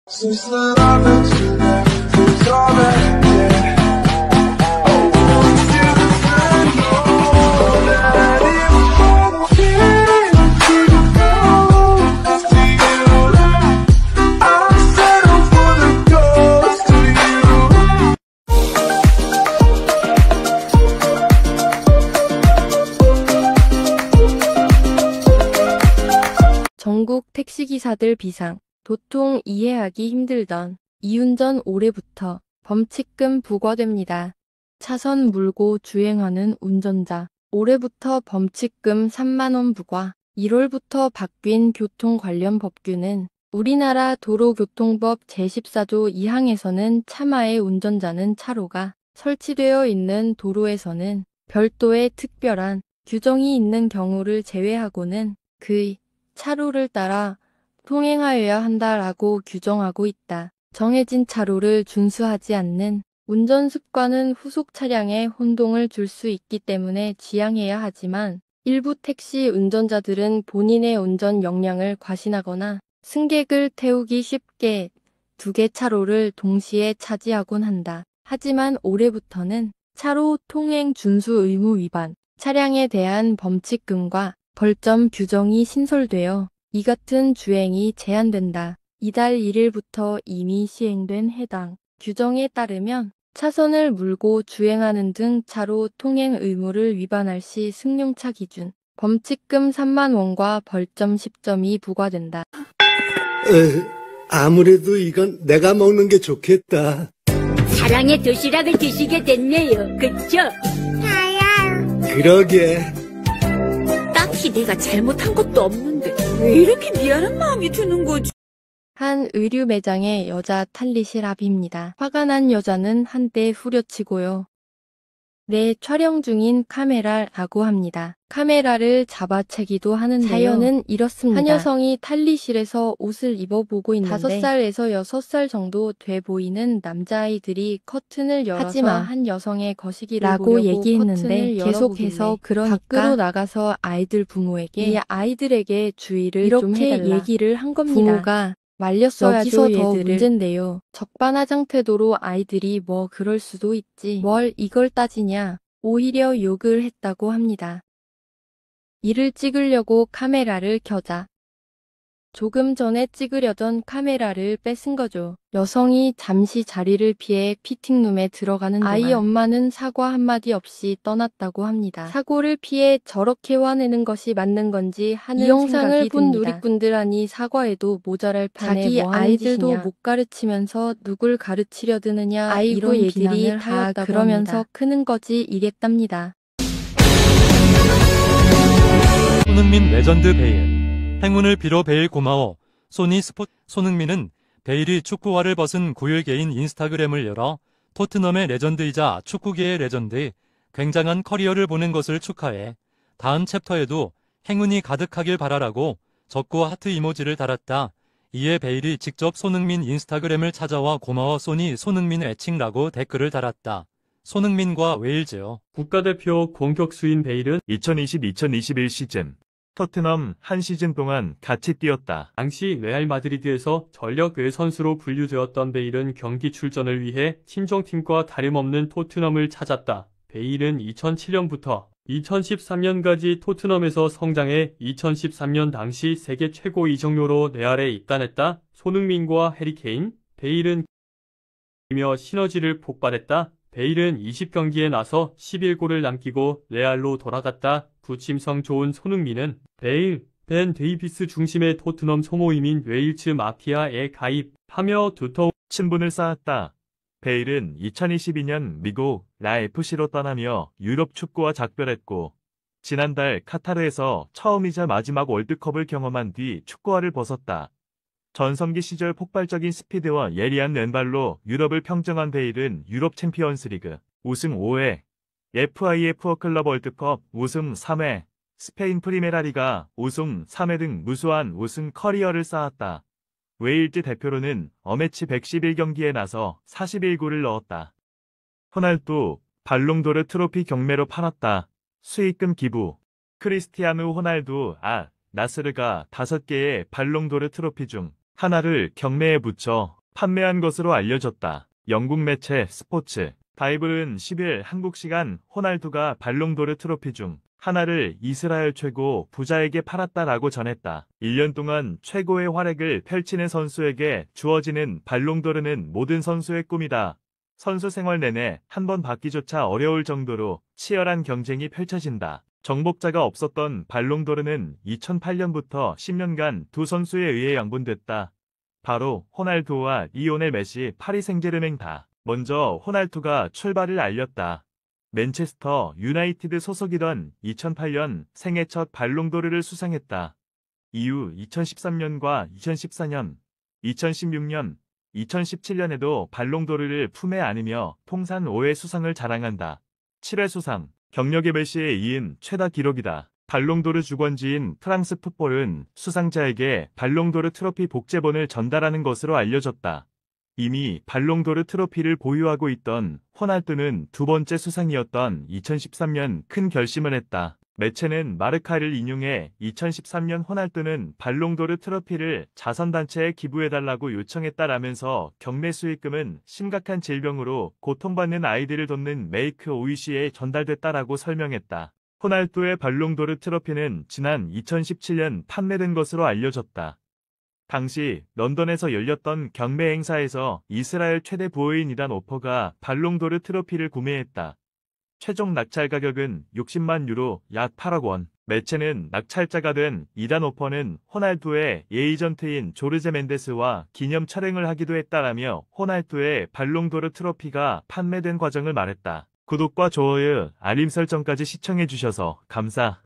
Since that I met you, everything's alright, yeah. I want you to know that even when I feel close to you, I'll settle for the ghost of you. 전국 택시기사들 비상. 도통 이해하기 힘들던 이운전 올해부터 범칙금 부과됩니다. 차선 물고 주행하는 운전자 올해부터 범칙금 3만원 부과. 1월부터 바뀐 교통 관련 법규는 우리나라 도로교통법 제14조 2항에서는 차마의 운전자는 차로가 설치되어 있는 도로에서는 별도의 특별한 규정이 있는 경우를 제외하고는 그 차로를 따라 통행하여야 한다라고 규정하고 있다. 정해진 차로를 준수하지 않는 운전 습관은 후속 차량에 혼동을 줄 수 있기 때문에 지양해야 하지만 일부 택시 운전자들은 본인의 운전 역량을 과신하거나 승객을 태우기 쉽게 두 개 차로를 동시에 차지하곤 한다. 하지만 올해부터는 차로 통행 준수 의무 위반, 차량에 대한 범칙금과 벌점 규정이 신설되어 이 같은 주행이 제한된다. 이달 1일부터 이미 시행된 해당 규정에 따르면 차선을 물고 주행하는 등 차로 통행 의무를 위반할 시 승용차 기준 범칙금 3만 원과 벌점 10점이 부과된다. 아무래도 이건 내가 먹는 게 좋겠다. 사랑의 도시락을 드시게 됐네요. 그쵸? 그러게. 딱히 내가 잘못한 것도 없는데 왜 이렇게 미안한 마음이 드는 거지? 한 의류 매장의 여자 탈의실 앞입니다. 화가 난 여자는 한때 후려치고요. 네, 촬영 중인 카메라라고 합니다. 카메라를 잡아채기도 하는데요. 사연은 이렇습니다. 한 여성이 탈의실에서 옷을 입어보고 있는데 5살에서 6살 정도 돼 보이는 남자아이들이 커튼을 열어서 하지마 한 여성의 거시기를 라고 얘기했는데 계속해서 그러니까 밖으로 나가서 아이들 부모에게 이 아이들에게 주의를 좀 해달라 이렇게 얘기를 한 겁니다. 부모가 말렸어야죠. 여기서 더 문제인데요. 적반하장 태도로 아이들이 뭐 그럴 수도 있지. 뭘 이걸 따지냐. 오히려 욕을 했다고 합니다. 이를 찍으려고 카메라를 켜자 조금 전에 찍으려던 카메라를 뺏은 거죠. 여성이 잠시 자리를 피해 피팅룸에 들어가는 동안 아이 엄마는 사과 한마디 없이 떠났다고 합니다. 사고를 피해 저렇게 화내는 것이 맞는 건지 하는 이 영상을 본 누리꾼들 아니 사과에도 모자랄 판에 자기 뭐 아이들도 짓이냐. 못 가르치면서 누굴 가르치려 드느냐. 아이고 얘들이 다 그러면서 합니다. 크는 거지 이랬답니다. 손흥민 레전드 베일. 행운을 빌어 베일 고마워. 소니 스포츠. 손흥민은 베일이 축구화를 벗은 9일 개인 인스타그램을 열어 토트넘의 레전드이자 축구계의 레전드, 굉장한 커리어를 보낸 것을 축하해 다음 챕터에도 행운이 가득하길 바라라고 적고 하트 이모지를 달았다. 이에 베일이 직접 손흥민 인스타그램을 찾아와 고마워 소니 손흥민 애칭라고 댓글을 달았다. 손흥민과 웨일즈요. 국가대표 공격수인 베일은 2020-2021 시즌 토트넘 한 시즌 동안 같이 뛰었다. 당시 레알 마드리드에서 전력 외선수로 분류되었던 베일은 경기 출전을 위해 친정팀과 다름없는 토트넘을 찾았다. 베일은 2007년부터 2013년까지 토트넘에서 성장해 2013년 당시 세계 최고 이적료로 레알에 입단했다. 손흥민과 해리케인, 베일은 이며 시너지를 폭발했다. 베일은 20경기에 나서 11골을 남기고 레알로 돌아갔다. 부침성 좋은 손흥민은 베일, 벤 데이비스 중심의 토트넘 소모임인 웨일즈 마피아에 가입하며 두터운 친분을 쌓았다. 베일은 2022년 미국 라FC로 떠나며 유럽 축구와 작별했고 지난달 카타르에서 처음이자 마지막 월드컵을 경험한 뒤 축구화를 벗었다. 전성기 시절 폭발적인 스피드와 예리한 왼발로 유럽을 평정한 베일은 유럽 챔피언스리그 우승 5회, FIFA 클럽 월드컵 우승 3회, 스페인 프리메라리가 우승 3회 등 무수한 우승 커리어를 쌓았다. 웨일즈 대표로는 어매치 111경기에 나서 41골을 넣었다. 호날두, 발롱도르 트로피 경매로 팔았다. 수익금 기부. 크리스티아누 호날두, 나스르가 5개의 발롱도르 트로피 중 하나를 경매에 붙여 판매한 것으로 알려졌다. 영국 매체 스포츠 바이블은 10일 한국 시간 호날두가 발롱도르 트로피 중 하나를 이스라엘 최고 부자에게 팔았다라고 전했다. 1년 동안 최고의 활약을 펼치는 선수에게 주어지는 발롱도르는 모든 선수의 꿈이다. 선수 생활 내내 한 번 받기조차 어려울 정도로 치열한 경쟁이 펼쳐진다. 정복자가 없었던 발롱도르는 2008년부터 10년간 두 선수에 의해 양분됐다. 바로 호날두와 리오넬 메시 파리 생제르맹다. 먼저 호날두가 출발을 알렸다. 맨체스터 유나이티드 소속이던 2008년 생애 첫 발롱도르를 수상했다. 이후 2013년과 2014년, 2016년, 2017년에도 발롱도르를 품에 안으며 통산 5회 수상을 자랑한다. 7회 수상, 경력의 메시에 이은 최다 기록이다. 발롱도르 주권지인 프랑스 풋볼은 수상자에게 발롱도르 트로피 복제본을 전달하는 것으로 알려졌다. 이미 발롱도르 트로피를 보유하고 있던 호날두는 두 번째 수상이었던 2013년 큰 결심을 했다. 매체는 마르카를 인용해 2013년 호날두는 발롱도르 트로피를 자선단체에 기부해달라고 요청했다라면서 경매 수익금은 심각한 질병으로 고통받는 아이들을 돕는 메이크 오이시에 전달됐다라고 설명했다. 호날두의 발롱도르 트로피는 지난 2017년 판매된 것으로 알려졌다. 당시 런던에서 열렸던 경매 행사에서 이스라엘 최대 부호인 이단 오퍼가 발롱도르 트로피를 구매했다. 최종 낙찰 가격은 60만 유로 약 8억 원. 매체는 낙찰자가 된 이단 오퍼는 호날두의 에이전트인 조르제 멘데스와 기념 촬영을 하기도 했다라며 호날두의 발롱도르 트로피가 판매된 과정을 말했다. 구독과 좋아요, 알림 설정까지 시청해주셔서 감사.